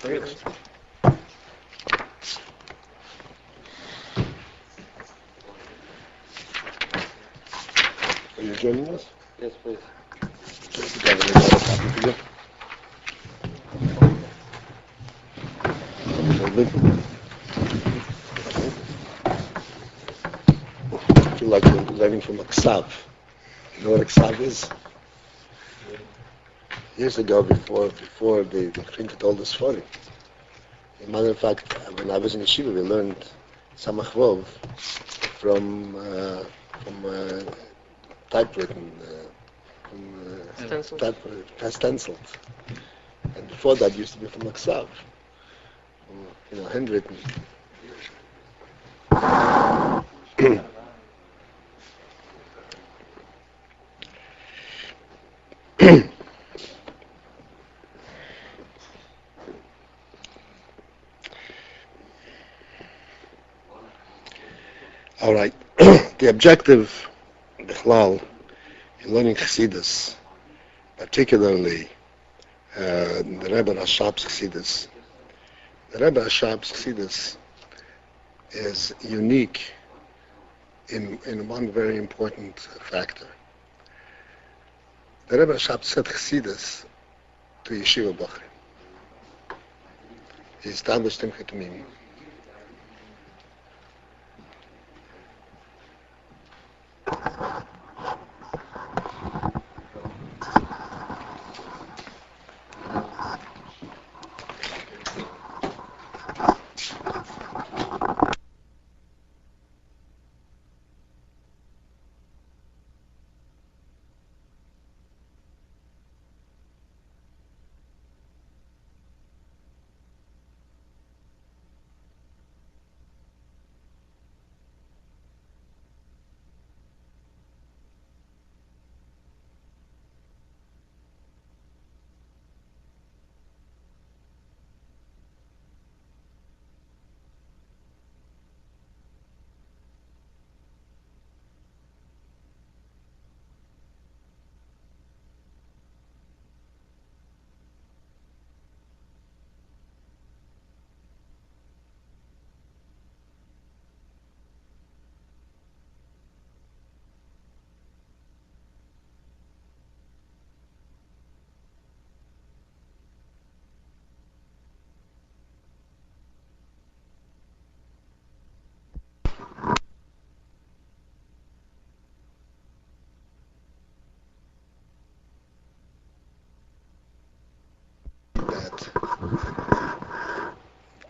Are you joining us? Yes, please. I feel like we're learning from a ksav. You know what a ksav is? Years ago, before they printed all this for it. As a matter of fact, when I was in yeshiva, we learned Samach Vov from typewritten, stenciled. And before that used to be from a ksav, handwritten. All right. The objective, Bichlal, in learning Chassidus, particularly the Rebbe Rashab's Chassidus, the Rebbe Rashab's Chassidus is unique in one very important factor. The Rebbe Rashab said Chassidus to Yeshiva Bachrim. He established him Chetumim.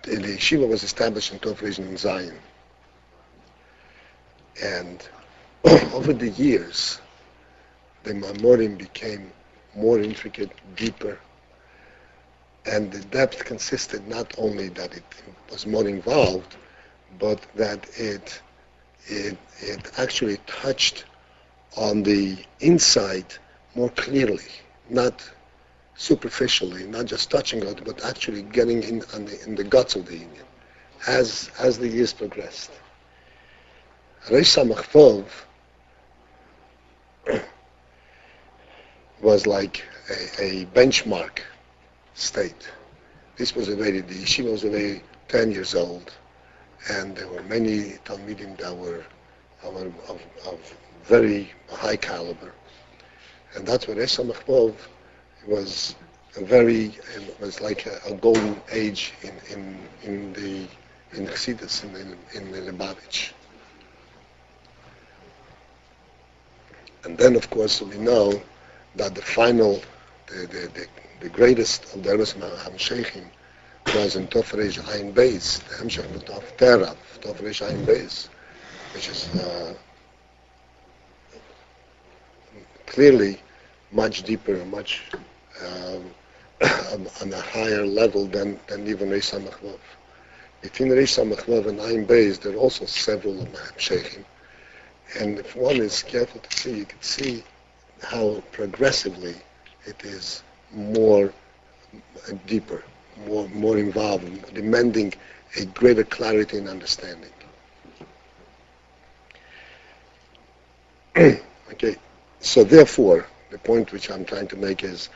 The yeshiva was established in Tov Rishon in Zion. And over the years, the Mamorim became more intricate, deeper, and the depth consisted not only that it was more involved, but that it actually touched on the inside more clearly, not superficially, not just touching it, but actually getting in the guts of the union as the years progressed. Rosh Samach was like a benchmark state. This was the yeshiva was already 10 years old, and there were many Talmidim that were of very high caliber. And that's what Rosh Samach was like a golden age in Chassidus, in the Lubavitch. And then, of course, we know that the greatest of the Eros HaMsheichim was in Tov Reish Ayin Beis, the Hemshech of Tov Terav, Tov Reish Ayin Beis, which is clearly much deeper, much on a higher level than even Reish Samach Vav. Between Reish Samach Vav and Ayin Beis, there are also several Hemsheichim. And if one is careful to see, you can see how progressively it is more deeper, more involved, demanding a greater clarity and understanding. Okay, so therefore, the point which I'm trying to make is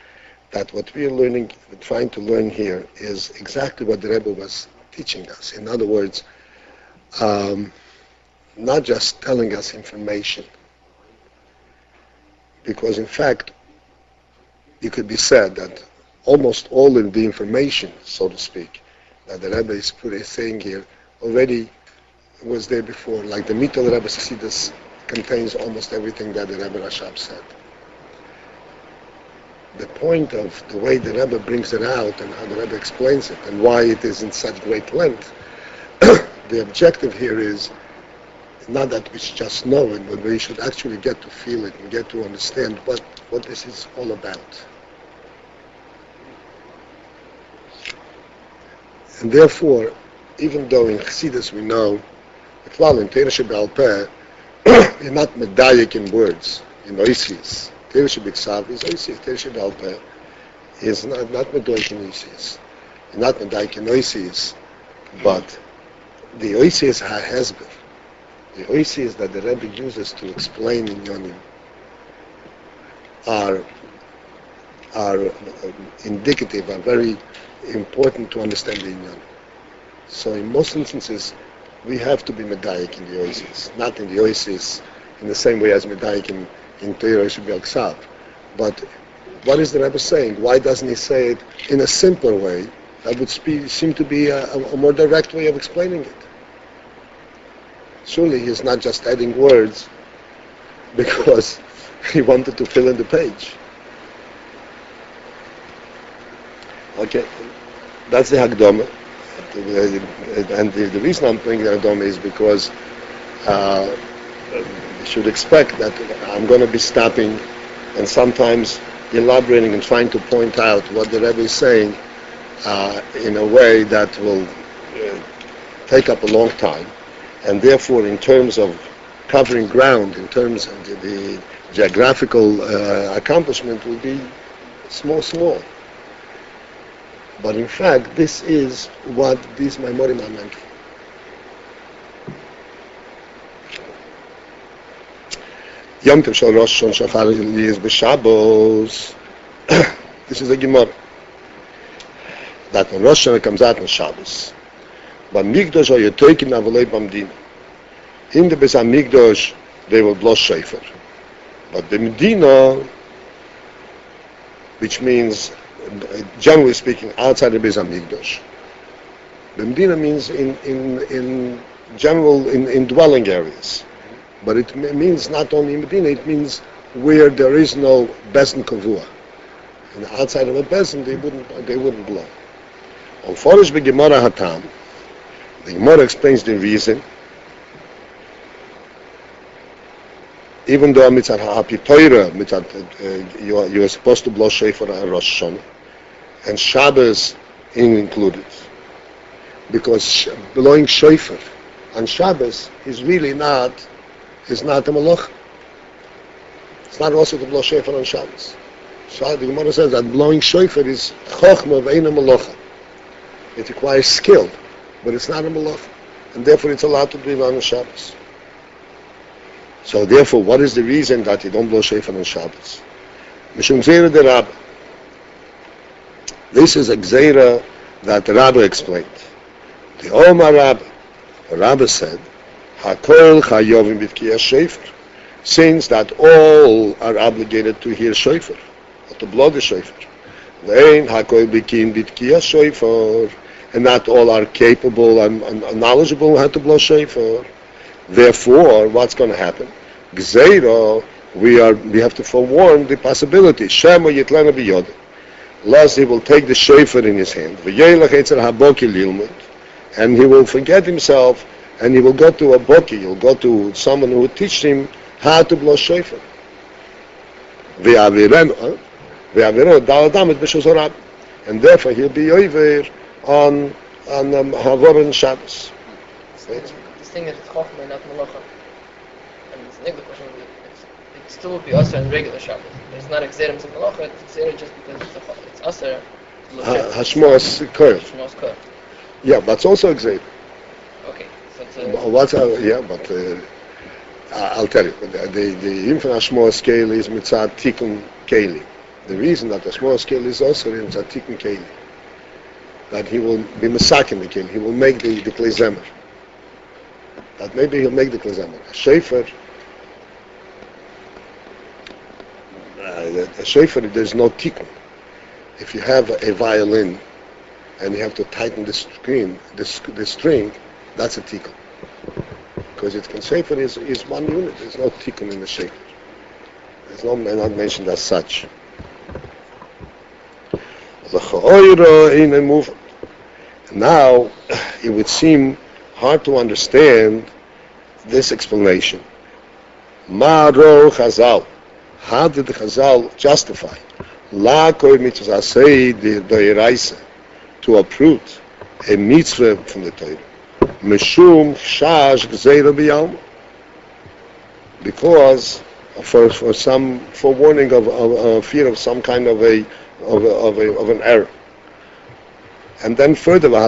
that what we are learning, trying to learn here, is exactly what the Rebbe was teaching us. In other words, not just telling us information, because in fact, it could be said that almost all of the information, so to speak, that the Rebbe is saying here already was there before. Like the Mittel Rebbe Chassidus contains almost everything that the Rebbe Rashab said. The point of the way the Rebbe brings it out and how the Rebbe explains it and why it is in such great length, the objective here is not that we just know it, but we should actually get to feel it and get to understand what this is all about. And therefore, even though in Chassidus we know, the klal in Torah Shebe'al Peh, you're not medayik in words, in oisius. Torah Shebiksav is oisius. Torah Shebe'al Peh is not medayik in oisius. You're not medayik in oisius, but the oisius ha-hezber, the oisius that the Rebbe uses to explain in Yonim, are indicative, are very important to understand the Inyan. So in most instances, we have to be medayik in the oisius, not in the oisius in the same way as medayik in Torah Shebe'al Ksav. But what is the Rebbe saying? Why doesn't he say it in a simpler way? That would seem to be a more direct way of explaining it. Surely he's not just adding words because he wanted to fill in the page. Okay, that's the Hagdama. And the reason I'm bringing the Hagdama is because you should expect that I'm going to be stopping and sometimes elaborating and trying to point out what the Rebbe is saying in a way that will take up a long time. And therefore, in terms of covering ground, in terms of the geographical accomplishment, will be small. But in fact, this is what these Maimorim are meant for. Yom Tov Shal Rosh Shon Shachar is b'Shabbos. This is a Gemara. That when Rosh Hashanah comes out on Shabbos, B'Mikdash are Yetoikin Avolei B'Mdina. In the Beis HaMikdash, they will blow shofar. But the Medina, which means, generally speaking, outside the Beis HaMikdash, the Medina means in general in dwelling areas. But it means not only in Medina, it means where there is no Bezen Kavua. And outside of a Bezen, they wouldn't blow. On Forish B'Gemara Hatam, the Gemara explains the reason. Even though mitzat ha'apitoira, you are supposed to blow shofar on Rosh Hashanah, and Shabbos included, because blowing shofar on Shabbos is really not a malach. It's not also to blow shofar on Shabbos. So the Gemara says that blowing shofar is chochma v'eina malacha. It requires skill, but it's not a malach, and therefore it's allowed to be on Shabbos. So therefore, what is the reason that you don't blow shofar on Shabbos? Mishum Gzeira de Rabba. This is a Gzeira that the Rabba explained. The Omar Rabba, the Rabba said, Hakol chayovim b'tkiyas shofar, since that all are obligated to hear shofar, or to blow the shofar. Ve'ein hakol b'kim b'tkiyas shofar, and not all are capable and knowledgeable how to blow shofar. Therefore, what's going to happen? Gzeira, we have to forewarn the possibility. Shema yitlena b'yod. Lest he will take the shofar in his hand, v'yelech etzer haboki lilmud, and he will forget himself, and he will go to a boki. He'll go to someone who will teach him how to blow shofar. V'avirenu daladam et b'shuzorab, and therefore he'll be over on Havor and Shabbos. This thing that it's chokhmah and not malacha, and it's negative question. It still would be usher in regular Shabbos. It's not exerim and malacha. It's exerim just because it's usher. Hashmos koil. Hashmos koil. Yeah, but it's also exerim. Okay, so it's I'll tell you. The infant Hashmos scale is mitzad tikkun keli. The reason that the small scale is also in Zatik and Keli, that he will be Masak in the Keli, he will make the Klei Zemer. That maybe he'll make the Klei Zemer. A Shofar, there's no tikkun. If you have a violin and you have to tighten the string, that's a tikkun. Because it can Shofar is one unit. There's no tikkun in the Shofar. There's no, not mentioned as such. Now, it would seem hard to understand this explanation. Ma'ro Chazal. How did the Chazal justify to uproot a mitzvah from the Torah? Meshum Chash Gzeira B'Yalma. Because for some forewarning of fear of some kind of an error. And then further, this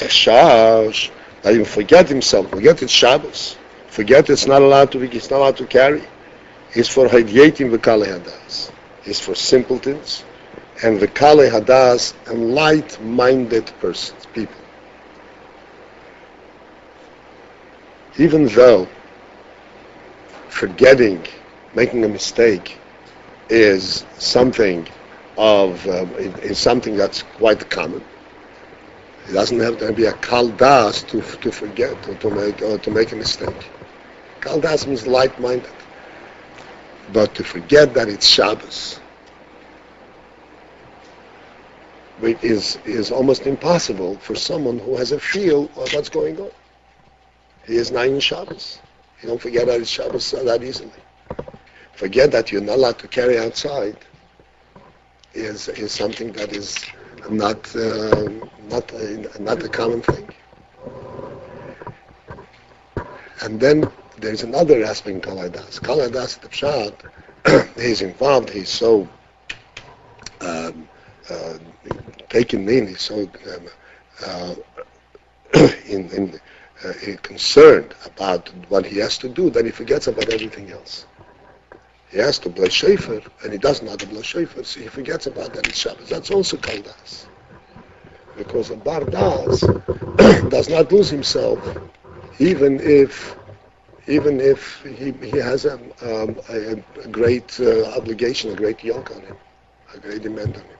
chash, that he forget himself, forget it's Shabbos, forget it's not allowed to carry, is for hadyetim v'kalei hadas, is for simpletons, and v'kalei hadas, and light-minded persons, people. Even though forgetting, making a mistake, is something that's quite common. It doesn't have to be a kal das to forget or to make a mistake. Kal das means light-minded, but to forget that it's Shabbos, it is almost impossible for someone who has a feel of what's going on. He is not in Shabbos. You don't forget that it's Shabbos that easily. Forget that you're not allowed to carry outside is something that is not a common thing. And then there's another aspect in Kal Hadas. Kal Hadas, the Pshat, he's involved. He's so taken in. He's so concerned about what he has to do that he forgets about everything else. He has to blow shofar, and he doesn't know how to blow shofar, so he forgets about that it's Shabbos. That's also Kal Das. Because a Bar Das does not lose himself, even if he has a great obligation, a great yoke on him, a great demand on him.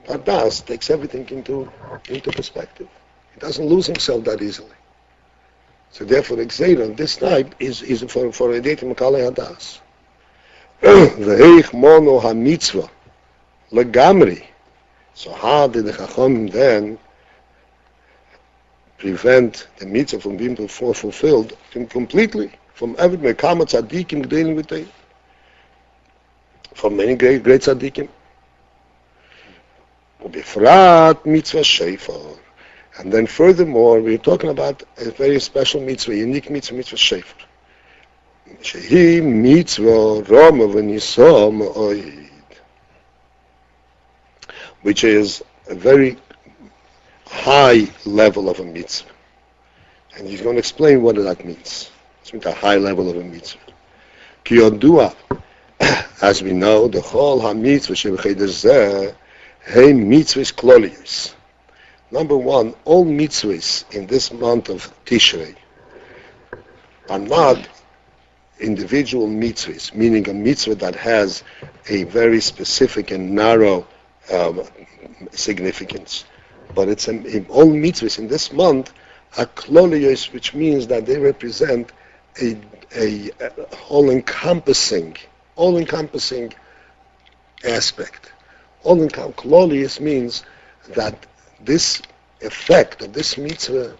Bar Das takes everything into perspective. He doesn't lose himself that easily. So therefore, the Gzeira of this type is for a Eidim Kalei Hadas. Ve'eich mono ha-mitzvah legamri. So how did the Chacham then prevent the mitzvah from being fulfilled completely? From every mekama tzaddikim g'delim v'teim. From many great tzaddikim. Ubifrat mitzvah shofar. And then furthermore, we're talking about a very special mitzvah, unique mitzvah shofar. Shehi mitzvah roma v'nisom oid. Which is a very high level of a mitzvah. And he's going to explain what that means. It's a high level of a mitzvah. Ki yodua, as we know, the whole ha-mitzvah sheb'cheder zeh, hey mitzvahs klolius. Number one, all mitzvahs in this month of Tishrei are not individual mitzvahs, meaning a mitzvah that has a very specific and narrow significance. But it's all mitzvahs in this month are klolios, which means that they represent a all-encompassing aspect. Klolios means that this effect of this mitzvah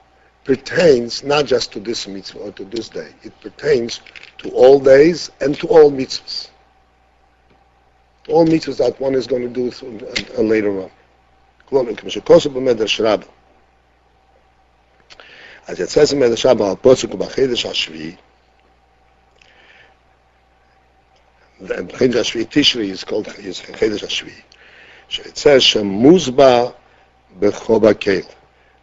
pertains not just to this mitzvah or to this day. It pertains to all days and to all mitzvahs. All mitzvahs that one is going to do later on. As it says in Medrash Rabbah, al posuk b'chedesh hashvi, the Chedesh Hashvi Tishrei is called Chedesh Hashvi. It says Shemuzba b'choba kel.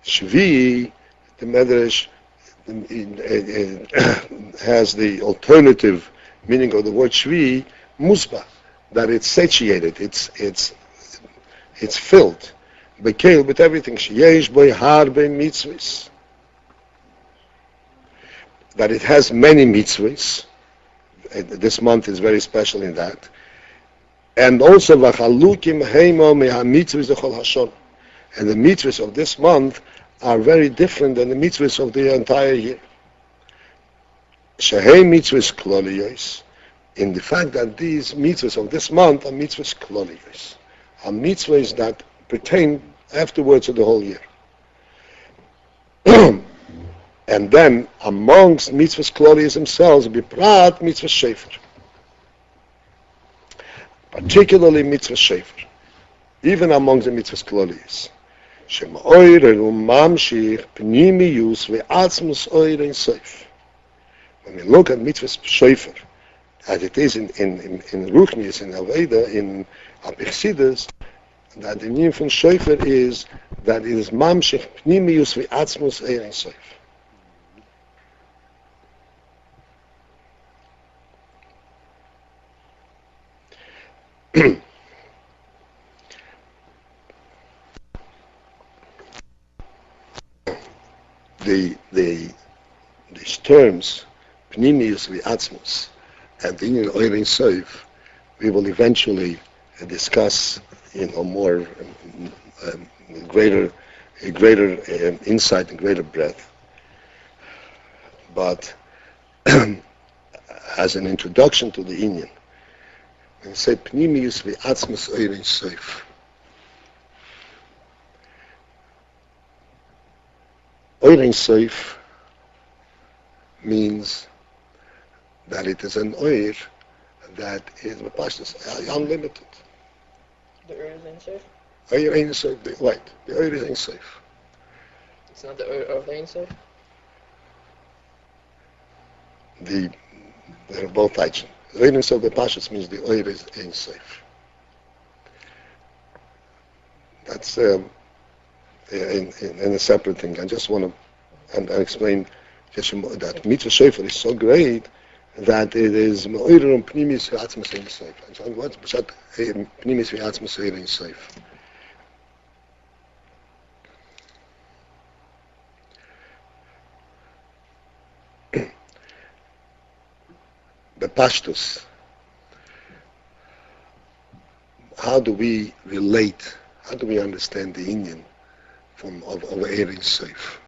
Shvi, the Medrash has the alternative meaning of the word shvi, musba, that it's satiated, it's filled. Bekel with everything. Sheyesh boy harbe mitzvahs. That it has many mitzvahs. This month is very special in that. And also vachalukim heimo meha mitzvahs dechol hashon. And the mitzvahs of this month are very different than the mitzvahs of the entire year. Shehei mitzvahs kloliyos. In the fact that these mitzvahs of this month are mitzvahs kloliyos. Are mitzvahs that pertain afterwards to the whole year. And then amongst mitzvahs kloliyos themselves, biprat mitzvahs shefer. Particularly mitzvahs shefer. Even amongst the mitzvahs kloliyos. Shema'oireru mamshich pnimiyus ve'atzmus oirein seif. When we look at mitzvahs shefer, as it is in Ruchnis, in Aveda, in Apichsidus, that the meaning from Shofar is that it is mamshich pnimius v'atzmus ein sof. These terms, pnimius v'atzmus, and the union oil in sof, we will eventually discuss more greater insight and greater breadth. But as an introduction to the Inyan, when we say pnimius v'atzmus oirin soif, oirin soif means that it is an oir that is unlimited. The Ur is Ein Sof? Oir Ein Sof, right. The Oir is Ein Sof. It's not the Ur of Ein Sof? They're both Eichen. The Oir Ein Sof, the Pashas means the Oir is Ein Sof. That's in a separate thing. I just want to explain that Mitzvah Shefer is so great that it is Me'oirum Pnimis V'atzmas Ein Sof. What's Pshat Pnimis V'atzmas Ein Sof? The Pashtus. How do we relate? How do we understand the Indian of Ein Sof?